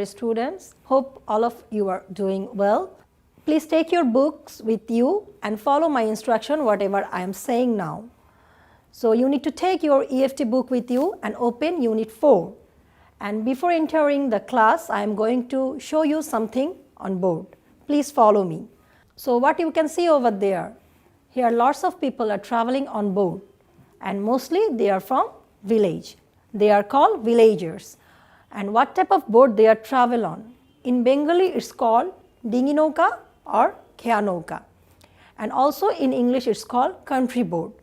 students. Hope all of you are doing well. Please take your books with you and follow my instruction whatever I am saying now. So you need to take your EFT book with you and open Unit 4. And before entering the class, I am going to show you something on board. Please follow me. So what you can see over there, here lots of people are traveling on board and mostly they are from village. They are called villagers. And what type of boat they are travel on? In Bengali it's called dinginoka or kheanoka. And also in English it's called country boat.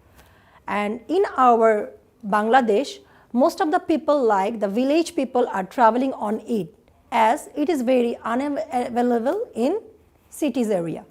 And in our Bangladesh, most of the people like the village people are traveling on it as it is very unavailable in cities area.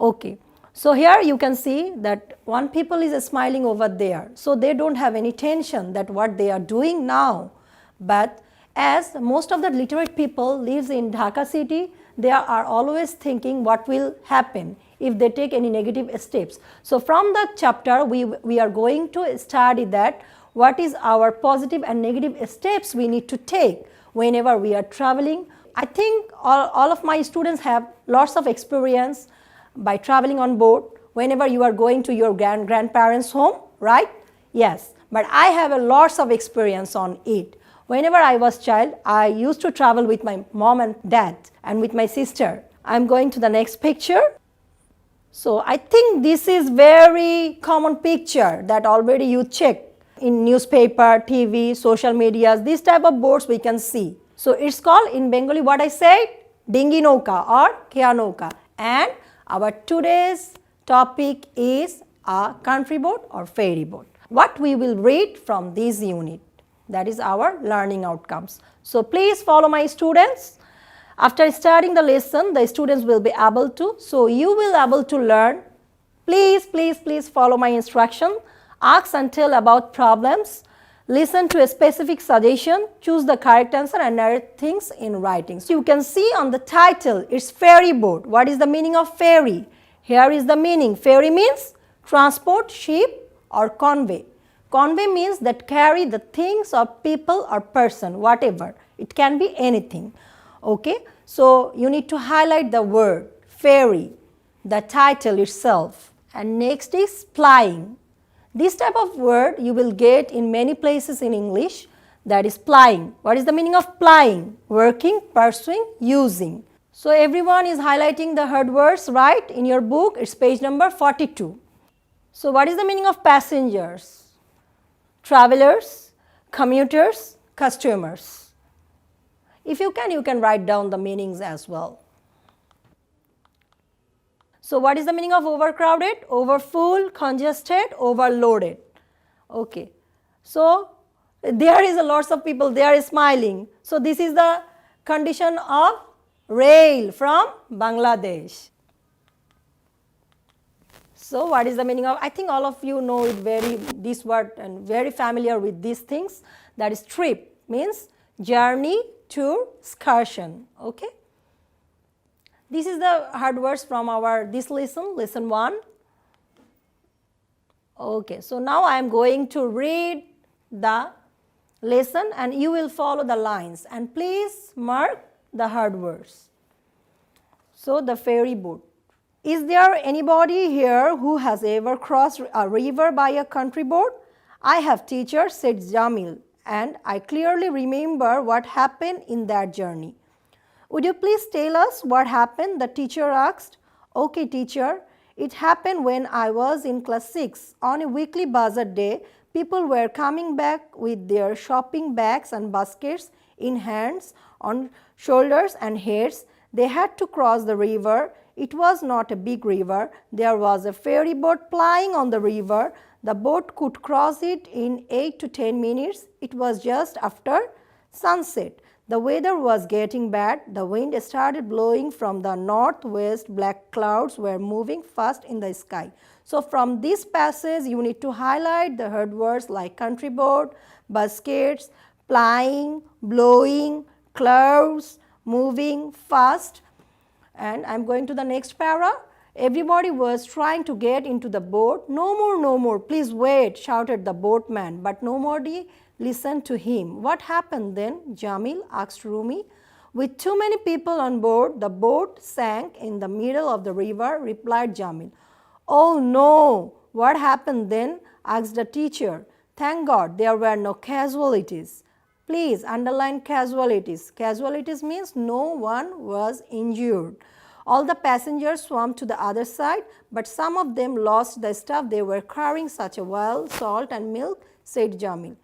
Okay, so here you can see that one people is smiling over there. So they don't have any tension that what they are doing now. But as most of the literate people lives in Dhaka city, they are always thinking what will happen if they take any negative steps. So from that chapter, we are going to study that what is our positive and negative steps we need to take whenever we are traveling. I think all of my students have lots of experience by traveling on board whenever you are going to your grandparents' home, right? Yes, but I have a lots of experience on it. Whenever I was child, I used to travel with my mom and dad and with my sister. I'm going to the next picture. So I think this is very common picture that already you check in newspaper, TV, social medias, these type of boats we can see. So it's called in Bengali what I said, dinginoka or kheanoka. And our today's topic is a country boat or ferry boat. What we will read from this unit, that is our learning outcomes. So please follow my students. After starting the lesson, the students will be able to, so you will able to learn. Please follow my instruction. Ask and tell about problems. Listen to a specific suggestion. Choose the correct answer and narrate things in writing. So you can see on the title, it's ferry boat. What is the meaning of ferry? Here is the meaning. Ferry means transport, ship or convey. Convey means that carry the things or people or person, whatever. It can be anything. Okay, so you need to highlight the word ferry, the title itself. And next is plying. This type of word you will get in many places in English, that is plying. What is the meaning of plying? Working, pursuing, using. So everyone is highlighting the hard words, right? In your book, it's page number 42. So what is the meaning of passengers? Travelers, commuters, customers. If you can write down the meanings as well. So what is the meaning of overcrowded? Overfull, congested, overloaded. Okay. So there is a lots of people, they are smiling. So this is the condition of rail from Bangladesh. So what is the meaning of, I think all of you know it this word and very familiar with these things. That is trip, means journey, tour, excursion. Okay. This is the hard words from this lesson, lesson 1. Okay, so now I am going to read the lesson and you will follow the lines and please mark the hard words. So the ferry boat. Is there anybody here who has ever crossed a river by a country boat? I have, teacher, said Jamil, and I clearly remember what happened in that journey. Would you please tell us what happened? The teacher asked. Okay, teacher. It happened when I was in class 6. On a weekly bazaar day, people were coming back with their shopping bags and baskets in hands, on shoulders and heads. They had to cross the river. It was not a big river. There was a ferry boat plying on the river. The boat could cross it in 8 to 10 minutes. It was just after sunset. The weather was getting bad. The wind started blowing from the northwest. Black clouds were moving fast in the sky. So from this passage, you need to highlight the hard words like country boat, baskets, plying, blowing, clouds, moving fast. And I'm going to the next para. Everybody was trying to get into the boat. No more, please wait, shouted the boatman. But nobody listened to him. What happened then? Jamil asked Rumi. With too many people on board, the boat sank in the middle of the river, replied Jamil. Oh no! What happened then? Asked the teacher. Thank God there were no casualties. Please underline casualties. Casualties means no one was injured. All the passengers swam to the other side, but some of them lost the stuff they were carrying, such as oil, salt and milk, said Jamil.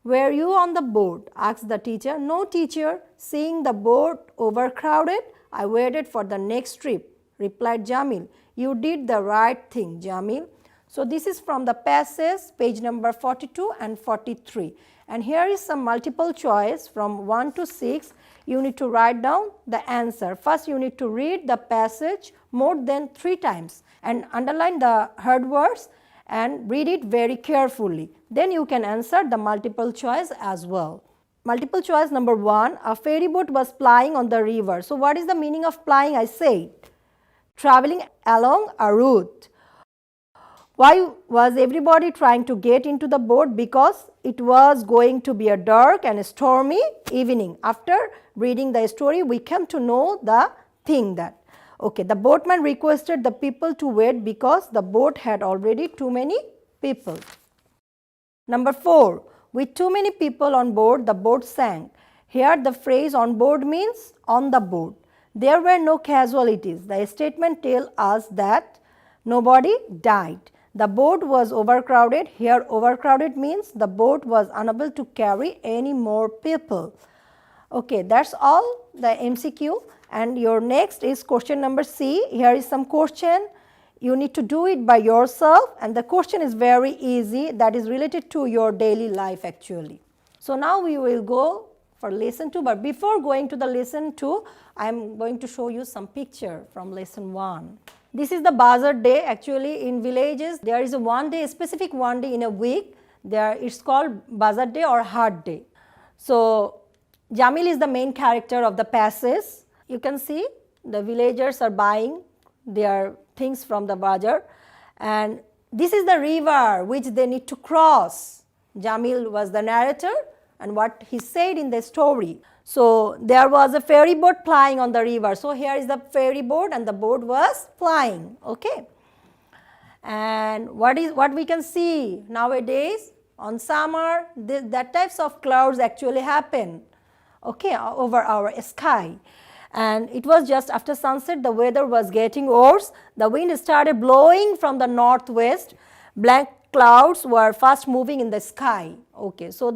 Were you on the boat? Asked the teacher. No, teacher. Seeing the boat overcrowded, I waited for the next trip, replied Jamil. You did the right thing, Jamil. So this is from the passage, page number 42 and 43. And here is some multiple choice from 1 to 6. You need to write down the answer. First, you need to read the passage more than 3 times and underline the heard words and read it very carefully. Then you can answer the multiple choice as well. Multiple choice number 1, a ferry boat was plying on the river. So what is the meaning of plying? I said, traveling along a route. Why was everybody trying to get into the boat? Because it was going to be a dark and stormy evening. After reading the story, we came to know the thing that, okay, the boatman requested the people to wait because the boat had already too many people. Number 4, with too many people on board, the boat sank. Here the phrase on board means on the boat. There were no casualties. The statement tells us that nobody died. The boat was overcrowded. Here overcrowded means the boat was unable to carry any more people. Okay, that's all the MCQ. And your next is question number C. Here is some question. You need to do it by yourself, and the question is very easy, that is related to your daily life actually. So now we will go for lesson 2, but before going to the lesson 2, I am going to show you some picture from lesson 1. This is the bazaar day. Actually in villages there is a specific one day in a week. It's called bazaar day or haat day. So Jamil is the main character of the passage. You can see the villagers are buying their things from the bazaar, and this is the river which they need to cross. Jamil was the narrator and what he said in the story. So there was a ferry boat plying on the river. So here is the ferry boat and the boat was plying. Okay. And what we can see nowadays on summer, that types of clouds actually happen, okay, over our sky. And it was just after sunset, the weather was getting worse. The wind started blowing from the northwest. Black clouds were fast moving in the sky. Okay, so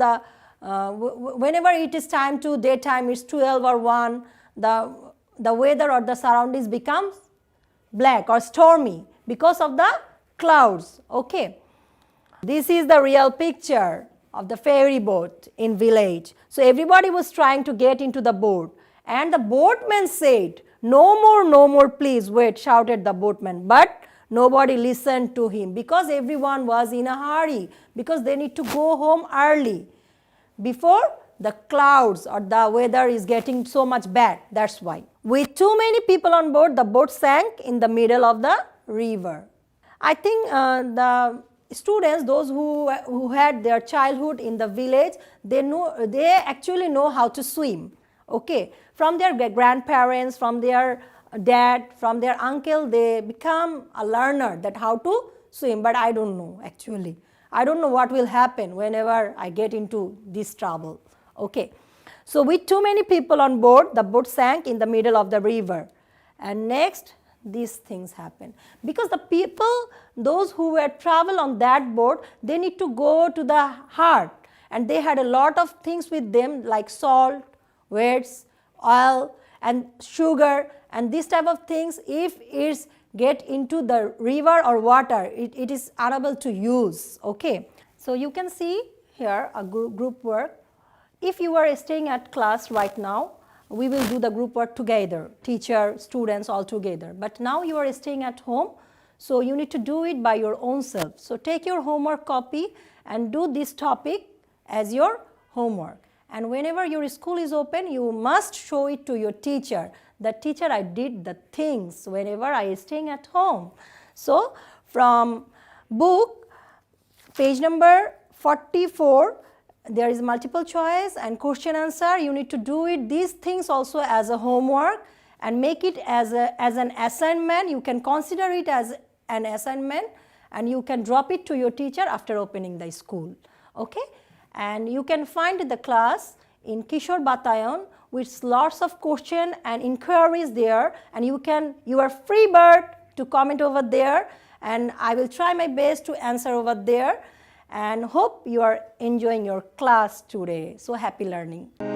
whenever it is time to daytime, it's 12 or 1, the weather or the surroundings becomes black or stormy because of the clouds. Okay, this is the real picture of the ferry boat in village. So everybody was trying to get into the boat, and the boatman said, no more, please wait, shouted the boatman. But nobody listened to him because everyone was in a hurry, because they need to go home early before the clouds or the weather is getting so much bad. That's why. With too many people on board, the boat sank in the middle of the river. I think the students, those who had their childhood in the village, they actually know how to swim. Okay, from their grandparents, from their dad, from their uncle, they become a learner that how to swim. But I don't know actually. I don't know what will happen whenever I get into this trouble. Okay, so with too many people on board, the boat sank in the middle of the river. And next, these things happen. Because the people, those who were travel on that boat, they need to go to the haat. And they had a lot of things with them like salt, wets, oil and sugar and this type of things. If it's get into the river or water, it is unable to use. Okay, so you can see here a group work. If you are staying at class right now, we will do the group work together, teacher, students all together. But now you are staying at home, so you need to do it by your own self. So take your homework copy and do this topic as your homework. And whenever your school is open, you must show it to your teacher. The teacher, I did the things whenever I is staying at home. So from book, page number 44, there is multiple choice and question answer. You need to do it, these things also as a homework, and make it as an assignment. You can consider it as an assignment, and you can drop it to your teacher after opening the school. Okay? And you can find the class in Kishore Batayan with lots of questions and inquiries there, and you are free bird to comment over there, and I will try my best to answer over there, and hope you are enjoying your class today. So happy learning.